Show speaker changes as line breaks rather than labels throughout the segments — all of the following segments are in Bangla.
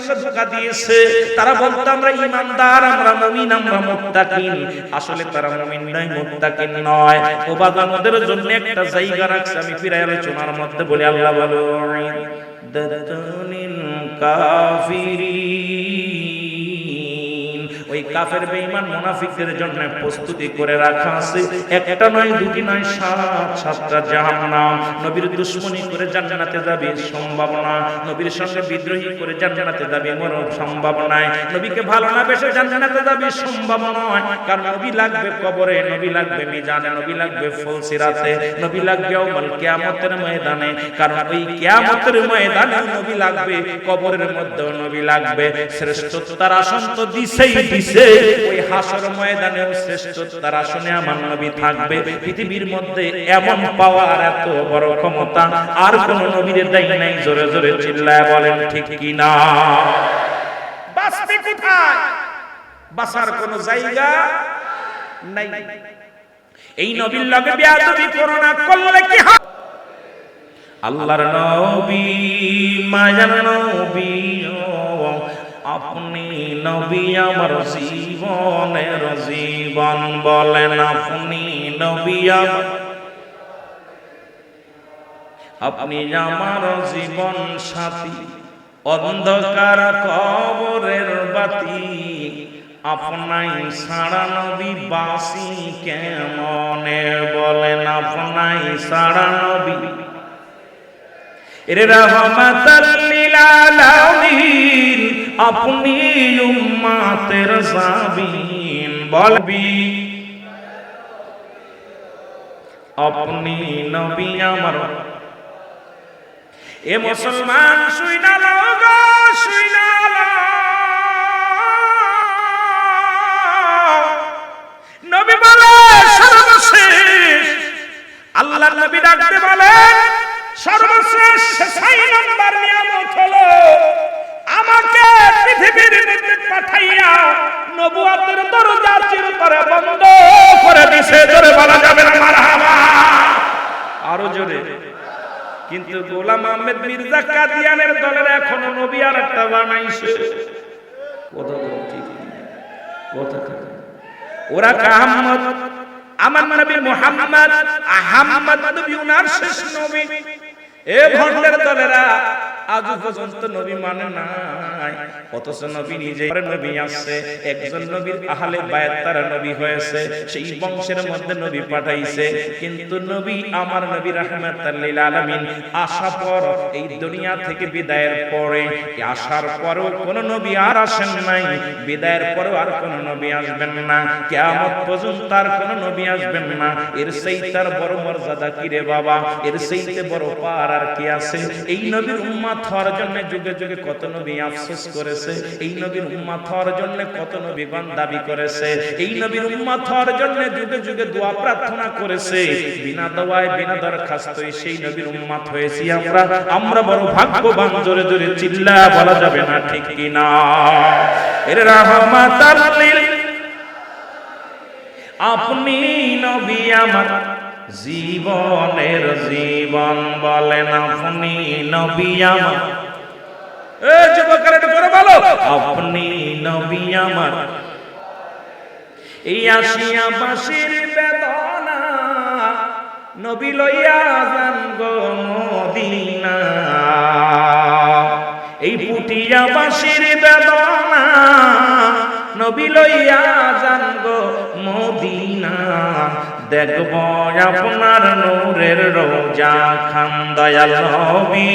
সঙ্গে ধোঁকা দিয়েছে। তারা বলতো আমরা ঈমানদার, আমরা মুমিন, আমরা মুত্তাকিন। আসলে তারা মুমিন নয়, মুত্তাকিন নয়। ও বাবা, ওদের জন্য একটা জায়গা রাখছে, আমি ফিরে আলোচনার মধ্যে বলি। আল্লাহ বলো দাতুনিল কাফিরিন, ওই কাফের বেঈমান মুনাফিকদের জন্য প্রস্তুতি করে রাখা আছে। একটা নয়, দুটি নয়, 7টা জাহান্নাম। নবীর দুশমনি করে জান্নাতে যাবে সম্ভব না, নবীর সঙ্গে বিদ্রোহী করে জান্নাতে যাবে সম্ভব নয়, নবীকে ভালো না বেশে জান্নাতে যাবে সম্ভব নয়। কারণ নবী লাগবে কবরে, নবী লাগবে মিজানে, নবী লাগবে ফুলসিরাতে, নবী লাগবে ইয়াউমুল কিয়ামতের ময়দানে। কারণ ওই কিয়ামতের ময়দানে নবী লাগবে, কবরের মধ্যেও নবী লাগবে। শ্রেষ্ঠতার আসন তো দিছেই দিছে, ওই হাসর ময়দানেও শ্রেষ্ঠতার আসনে আমার নবী থাকবে। পৃথিবীর মধ্যে এমন পাওয়ার, এত বড় ক্ষমতা আর কোন নবীর দেয় নাই। জোরে জোরে চিল্লায় বলেন ঠিক কি না? বাঁচবে কোথায়? বাঁচার কোন জায়গা নাই। এই নবীর লগে বেয়াদবি করো না, করলে কি হবে? আল্লাহর নবী, মায়ার নবী, আপনি নবী আমার জীবনের জীবন। বলেন আপনি নবী আমার, আপনি আমার জীবন সাথী, অন্ধকার কবরের বাতি। আপনাই সারা নবী বাসি কেমনে? বলেন আপনাই সারা নবী এর রহমাতাল লিল আলামিন, আপনি উম্মতের সাবিন। বলবি আপনি নবী আমার। এ মুসলমান শুইনা লাগো, শুইনা নবী বলে সর্বশেষ। আল্লাহর নবী ডাকতে বলেন সর্বশেষ 6 নম্বর নিয়ামত হলো আমাকে পৃথিবীর মধ্যে পাঠাইয়া নবুয়তের দরজা চিরতরে বন্ধ করে দিয়েছে। জোরে বলা যাবে না মারহাবা? আরো জোরে। কিন্তু গোলাম আহমেদ মির্জা কাদিয়ানের দলের এখনো নবী আর একটা বানাইছে। কথা ঠিক কথা। ওরা কাহাম্মদ, আমার নবী মুহাম্মদ আহমদ নবী উনার শেষ নবী। এ ভণ্ডের দলেরা আজ পর্যন্ত নবী মানে নাই, অথচ নবী নিজে নবী আসছে। একজন নবীর আহলে বায়াত তারা নবী হয়েছে, সেই বংশের মধ্যে নবী পাঠাইছে। কিন্তু নবী আমার নবী রাহমাতাল লিল আলামিন আসার পর, এই দুনিয়া থেকে বিদায়ের পরে, আসার পরও কোন নবী আর আসেন নাই, বিদায়ের পরও আর কোন নবী আসবেন না, কিয়ামত পর্যন্ত আর কোন নবী আসবেন না। এর চাইতে বড় মর্যাদা কি রে বাবা? এর চাইতে বড় পার আর কি আছে? এই নবীর উম্মত হওয়ার জন্য যুগে যুগে কত নবী আফসোস করেছে, এই নবীর উম্মত হওয়ার জন্য কত নবীগণ দাবি করেছে, এই নবীর উম্মত হওয়ার জন্য যুগে যুগে দোয়া প্রার্থনা করেছে। বিনা দোয়ায় বিনা দরখাস্তই সেই নবীর উম্মত হয়েছি আমরা। আমরা বড় ভাগ্যবান। জোরে জোরে চিল্লা বলা যাবে না ঠিক কি না? এর রহমাতাল লিল, আপনি নবী আমার জীবনের জীবন। বলেন আপনি নবী আমার। এ যুবকেরা একটু করে বলো, আপনি নবী আমার। এই আসিয়া বাঁশির বেদনা নবী লইয়া যান গো মদিনা। এই পুটিয়া বাঁশির বেদনা নবী লইয়া যান গো মদিনা। দেখব আপনার নূরের রোজা খান দয়াল নবী,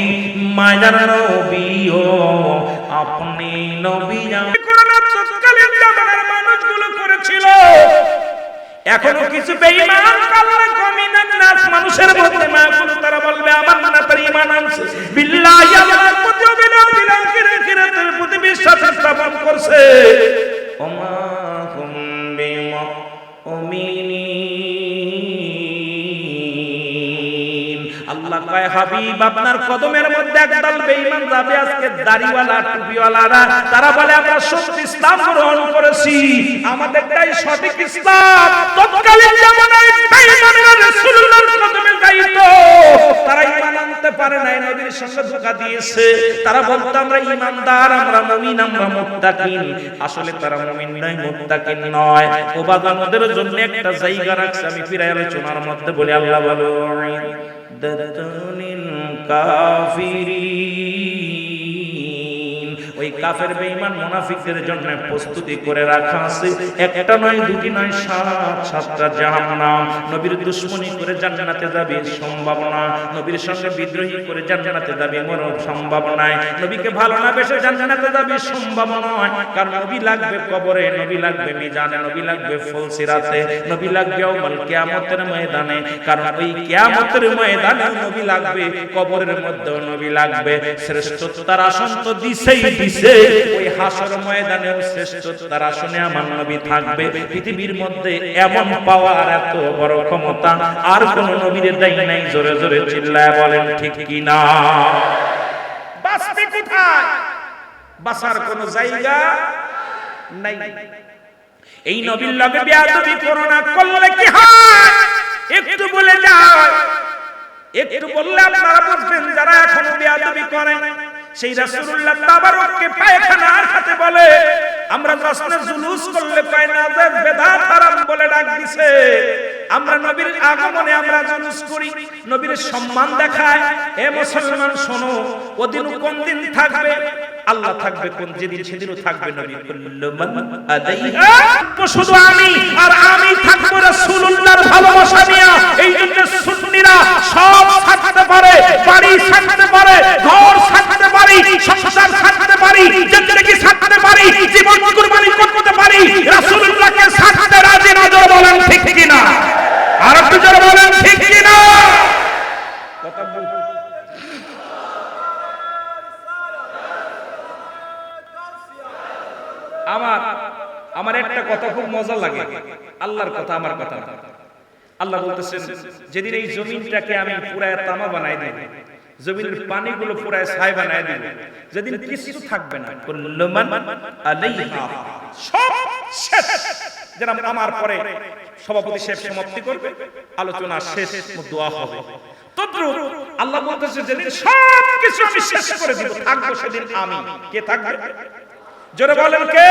মায়ার নবী ও আপনি নবী। তৎকালীন জামানার মানুষগুলো করেছিল, এখনো কিছু বেঈমান কালার কমিনান নাস মানুষের মধ্যে মাগুলো তারা বলবে আমার না তার ঈমান আছে, বিল্লাহি আল্লাহর প্রতি বিল আখিরাতের প্রতি বিশ্বাস স্থাপন করছে। ওমা হুম বিমুমিনিন। আল্লাহ কয় হাবিব আপনার কদমের মধ্যে একদল বেঈমান যাবে আজকে, দাড়িওয়ালা টুপিওয়ালারা। তারা বলে আমরা সত্য ইসলাম গ্রহণ করেছি, আমাদেরটাই সঠিক ইসলাম। তৎকালীন জামানায় বেঈমানরা রাসূলুল্লাহর কদমে যাইতো, তারা ঈমান আনতে পারে নাই, নবীর সঙ্গে ধোঁকা দিয়েছে। তারা বলতো আমরা ঈমানদার, আমরা মুমিন, আমরা মুত্তাকিন। আসলে তারা মুমিন নয়, মুত্তাকিন নয়। ও বাবা, ওদের জন্য একটা জায়গা রাখছে, আমি ফিরাই আলোচনার মধ্যে বলি। আল্লাহ বলো দাতুনিল কাফিরিন, ওই কাফের বেঈমান মুনাফিকদের জন্য প্রস্তুতি করে রাখা আছে। একটা নয়, দুটি নয়, 7টা জাহান্নাম। নবীর দুশমনি করে জান্নাতে যাবে সম্ভব না, নবীর সঙ্গে বিদ্রোহী করে জান্নাতে যাবে কোনো সম্ভব নাই, নবীকে ভালো না বেশে জান্নাতে যাবে সম্ভব নয়। কারণ নবী লাগবে কবরে, নবী লাগবে মিজানে, নবী লাগবে ফুলসিরাতে, নবী লাগবে ইয়াউমুল কিয়ামতের ময়দানে। কারণ ওই কিয়ামতের ময়দানে নবী লাগবে, কবরের মধ্যেও নবী লাগবে। শ্রেষ্ঠতার আসন তো দিছেই দিছে, ওই হাসর ময়দানেও শ্রেষ্ঠতার আসনে আমার নবী থাকবে। পৃথিবীর মধ্যে এমন পাওয়ার, এত বড় ক্ষমতা আর কোন নবীর দেয় নাই। জোরে জোরে চিল্লায় বলেন ঠিক কি না? বাঁচবে কোথায়? বাঁচার কোন জায়গা নাই। এই নবীর লগে বেয়াদবি করো না, করলে কি হয় একটু বলে যায়। একটু বললে আপনারা বুঝবেন যারা এখনো বেয়াদবি করে। সেই রাসূলুল্লাহ তাবারককে পায়খানার হাতে বলে, আমরা রাসূলে জুলুস করলে কয় না যে বেদাত হারাম বলে ডাক দিছে। আমরা নবীর আগমনে আমরা জুলুস করি, নবীর সম্মান দেখায়। এ মুসলমান শোনো, ওদিন কোন দিন থাকবে? আল্লাহ থাকবে কোন যেদিন, সেদিনও থাকবে নবী। কুল্লু মান আলাইহা, শুধু আমি আর আমি থাকবো রাসূলুল্লাহর ভালোবাসা নিয়ে। এই জন্য সুন্নিরা সব থাকতে পারে, বাড়ি থাকতে পারে, ঘর থাকতে পারি, সংসার থাকতে পারি, জিন্দেগি থাকতে পারি, জীবন কুরবানি করতে পারি, রাসূলুল্লাহকে থাকতে রাজি না। জোরে বলেন ঠিক কি না? আর একটু জোরে বলেন ঠিক কি না? কথা বল। আমার একটা কথা খুব মজা লাগে, আল্লাহর কথা, আমার কথা। আল্লাহ বলতেছেন, যেদিন এই জমিনটাকে আমি পুরায় তামা বানাই দেব, জমিনের পানিগুলো পুরায় ছাই বানাই দেব, যেদিন কিছু থাকবে না, কুল্লু মান আলাইহা, সব শেষ। যেন আমার পরে সভাপতি সাহেব সমাপ্তি করবে, আলোচনা শেষ, দোয়া হবে। তদ্রুপ আল্লাহ বলতেছে, যেদিন সব কিছু আমি শেষ করে দিব, থাকবো সেদিন আমি। কে থাকবে? জোরে বলেন কে?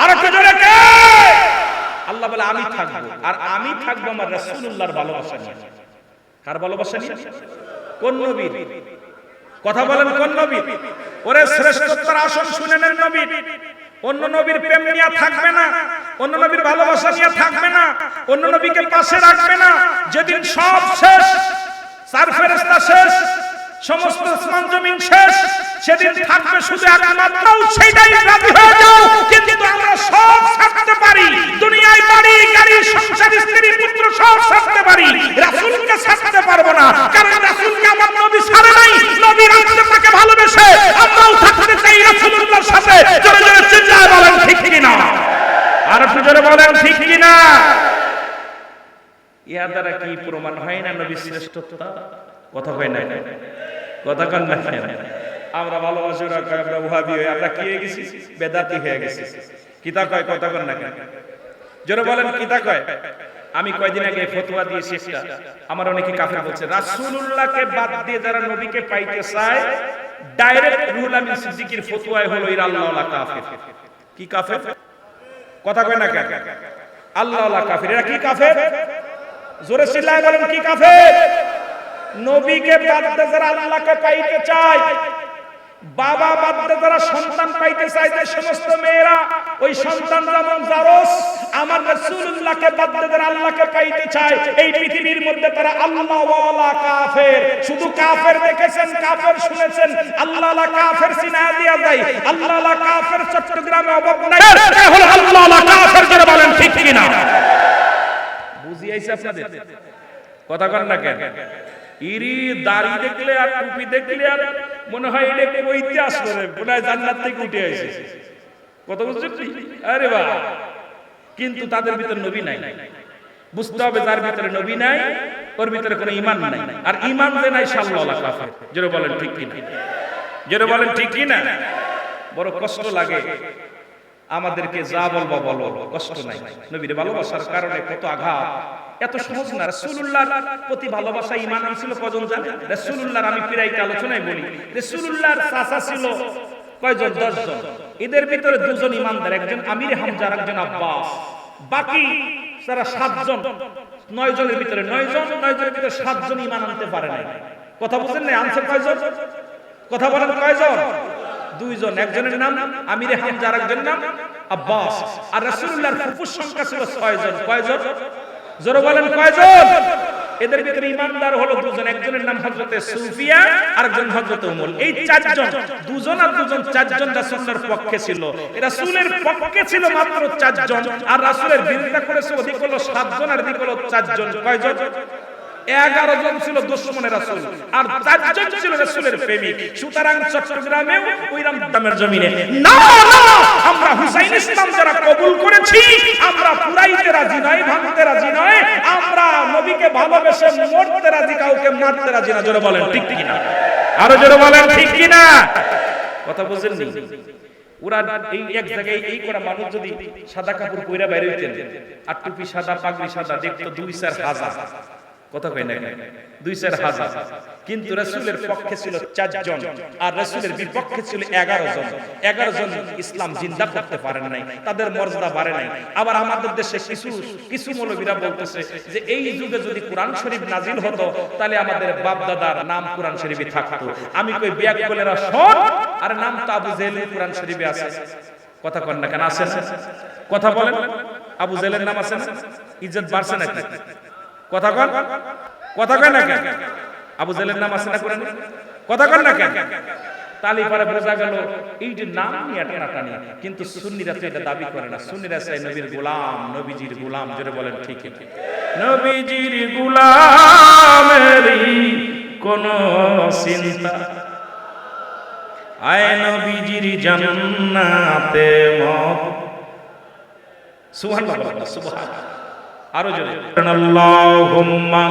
আর একটু জোরে কে? আল্লাহ বলে আমি থাকবো, আর আমি থাকবো আমার রাসূলুল্লাহর ভালোবাসা নিয়ে। কার ভালোবাসা নিয়ে? কোন নবীর? কথা বলেন কোন নবীর? ওরে শ্রেষ্ঠতার আসন শুনে নেন নবীর। অন্য নবীর প্রেম নিয়ে থাকবে না, অন্য নবীর ভালোবাসা নিয়ে থাকবে না, অন্য নবীকে পাশে রাখবে না। যেদিন সব শেষ, চার ফেরেশতা শেষ, সমস্ত আসমান জমিন শেষ, সেদিন থাকবে শুধু একমাত্র সেইটাই। রাজি হয়ে যাও, কিন্তু আমরা সব ছাড়তে পারি, দুনিয়ায় বাড়ি গাড়ি সংসার স্ত্রী পুত্র সব ছাড়তে পারি, রাসূলকে ছাড়তে পারবো না। কারণ রাসূলকে আমার নবী ছাড়ে নাই, নবী রাসূলকে তাকে ভালোবেসে আমরাও থাকতে চাই রাসূলুল্লাহর সাথে। জোরে জোরে চিল্লায় বলেন ঠিক কি না? আর একটু জোরে বলেন ঠিক কি না? ইয়া দ্বারা কি প্রমাণ হয় না নবীর শ্রেষ্ঠতা? কথা হয় না, কথা কন না। আমরা ভালোবাসি, ওরা কয় আমরা ওয়াহাবি হয়ে, আমরা কি হয়ে গেছি? বেদাতি হয়ে গেছি। কিতা কয়? কথা কন না কেন? জোরে বলেন কিতা কয়? আমি কয়দিন আগে ফতোয়া দিয়েছি একটা, আমার অনেকে কাফের বলছে। রাসূলুল্লাহকে বাদ দিয়ে যারা নবীকে পাইতে চায়, ডাইরেক্ট রুহুল আমিন সিদ্দিকীর ফতোয়ায় হলো এরা আল্লাহওয়ালা কাফের। কি কাফের? কথা কয় না কেন? আল্লাহওয়ালা কাফের। এরা কি কাফের? জোরে চিল্লায় বলেন কি কাফের? নবীকে বাদ দিয়ে যারা আল্লাহকে পাইতে চায়, বাবা বাদ দিয়ে যারা সন্তান পাইতে চায়, যে সমস্ত মেয়েরা ওই সন্তান যেমন জারস, আমার রাসূলুল্লাহকে বাদ দিয়ে যারা আল্লাহকে পাইতে চায়, এই পৃথিবীর মধ্যে তারা আল্লাহওয়ালা কাফের। শুধু কাফের দেখেছেন, কাফের শুনেছেন, আল্লাহওয়ালা কাফের চিনা দিয়া যায়। আল্লাহওয়ালা কাফের চট্টগ্রামে অভাব নাই, এটা হলো আল্লাহওয়ালা কাফের। যারা বলেন ঠিক কি না? বুঝিয়েছে আপনাদের? কথা কন না কেন? ইরি দাড়ি দেখলে আর টুপি দেখলে আর মনে হয় এটা কইতে আসলো রে, মনে হয় জান্নাত থেকে উঠে আইছে। কত বুঝছেন? আরে বাহ! কিন্তু তাদের ভিতরে নবী নাই। বুঝতে হবে, যার ভিতরে নবী নাই ওর ভিতরে কোনো ঈমান নাই। আর ঈমান যে নাই, শাল্লাহ কাফের। জোরে বলেন ঠিক কি না? জোরে বলেন ঠিক কি না? বড় কষ্ট লাগে আমাদেরকে, যা বলবো বলো, কষ্ট নাই। নবীর ভালোবাসার কারণে কত আঘাত, এত সহজ না। রাসূলুল্লাহর প্রতি ভালোবাসা ঈমান আনছিল কজন জানেন? রাসূলুল্লাহর আমি প্রায়ই আলোচনায় বলি, রাসূলুল্লাহর চাচা ছিল কয়জন? 10 জন। এদের ভিতরে দুজন ঈমানদার, একজন আমির হামজা আর একজন আব্বাস। বাকি যারা 7 জন, 9 জনের ভিতরে 9 জনের ভিতরে 7 জন ঈমান আনতে পারে নাই। কথা বুঝেন না? আনসার কয়জন? কথা বলেন কয়জন? 2 জন। একজনের নাম আমির হামজা আর একজনের নাম আব্বাস। আর রাসূলুল্লাহর ফুফুর সংখ্যা ছিল 6 জন। কয়জন? জোরে বলেন কয়জন? এদের ভিতরে ঈমানদার হলো 2 জন, একজনের নাম হযরতে সুফিয়া আর একজন হযরতে উমর। এই 4 জন, 2 জন আর 2 জন, 4 জন রাসূলের পক্ষে ছিল। রাসূলের পক্ষে ছিল মাত্র 4 জন, আর রাসূলের বিরোধিতা করেছে ওদিক হলো 7 জন আর এদিক হলো 4 জন। কয়জন? 11 জন ছিল দুশমনের রাসূল, আর 4 জন ছিল রাসূলের প্রেমিক। সুতরাং চট্টগ্রামেও ওই রামদামের জমিনে না না, আমরা হুসাইন ইসলাম যারা কবুল করেছি, আমরা পুরাইতে রাজি নয়, ভাঙতে রাজি নয়। আমরা নবীকে ভালোবেসে মরতে রাজি, কাউকে মারতে রাজি না। জোরে বলেন ঠিক কি না? আরো জোরে বলেন ঠিক কি না? কথা বুঝেন নি? ওরা এই এক জায়গায় এই করা মানুষ যদি সাদা কাপড় পরে বাইরে হইতেন, আর টুপি সাদা, পাগড়ি সাদা, দেখতো 2-4 হাজার। কথা কই না? 2-4 হাজার। কিন্তু রাসূলের পক্ষে ছিল 4 জন, আর রাসূলের বিপক্ষে ছিল 11 জন। 11 জন ইসলাম জিন্দা করতে পারেন নাই, তাদের মর্যাদা বাড়ে নাই। আবার আমাদের দেশে কিছু মৌলবীরা বলতেছে যে এই যুগে যদি কোরআন শরীফ নাজিল হতো, তাহলে আমাদের বাপ দাদার নাম কোরআন শরীফে থাকতো। আমি কই বিয়াক বলেরা শোন, আর নাম তো আবু জেহেল কোরআন শরীফে আছে। কথা কন না কেন? আছে না? কথা বলেন। আবু জেহেলের নাম আছে না? ইজ্জত বাড়ছে নাকি? কথা কন, কথা কয় না কেন? আবু জেহেলের নাম আছে না কোরআনে? কথা কন না কেন? তালি পরে বোঝা গেল এই যে নাম নিয়ে টানাটানি। কিন্তু সুন্নিরা তো এটা দাবি করে না। সুন্নিরা চাই নবীর গোলাম, নবীজির গোলাম। জোরে বলেন ঠিক কি? নবীজির গোলামেরই কোন চিন্তা, আয় নবীজির জান্নাতে মত। সুবহানাল্লাহ, সুবহানাল্লাহ। আরো জোরে আল্লাহুম্মা।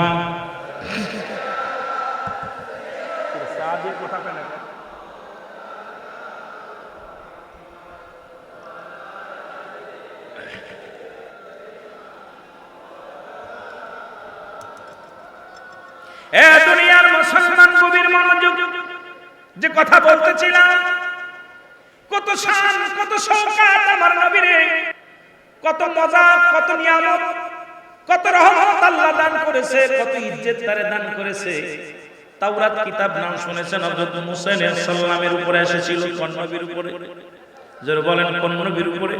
এ দুনিয়ার মুসলমান কবির মনোযোগ, যে কথা বলতেছিলাম, কত শান, কত শওকাত আমার নবীরে, কত মজা, কত নিয়ামত, কত রহমত আল্লাহ দান করেছে, কত ইজ্জত তারে দান করেছে। তাওরাত কিতাব নাম শুনেছেন, হযরত মুসা আলাইহিস সালামের উপরে এসেছিল, কোন নবীর উপরে? যারা বলেন কোন নবীর উপরে?